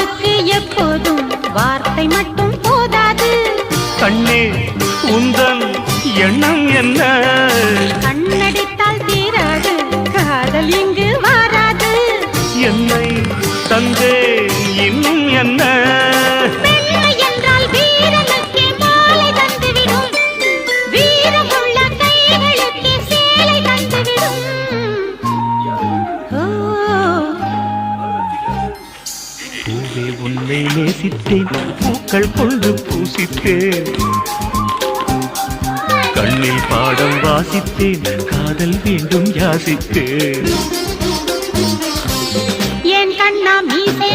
காதலுக்கு எப்போதும் வார்த்தை மட்டும் போதாது. கண்ணே உந்தன் எண்ணம் என்ன? கண்ணடித்தால் தீராது காதல் இங்கு வாராது. என்னை தந்தே இன்னும் என்ன? பெண்ணை என்றால் வீரனுக்கே மாலை தந்துவிடும், வீரமுள்ள கைகளுக்கே சேலை தந்துவிடும். பூவே உன்னை நேசித்தேன், பூக்கள் கொண்டு பூசித்தேன், கண்ணில் பாடம் வாசித்தேன், காதல் வேண்டும் யாசித்தேன். என் கண்ணா மீசை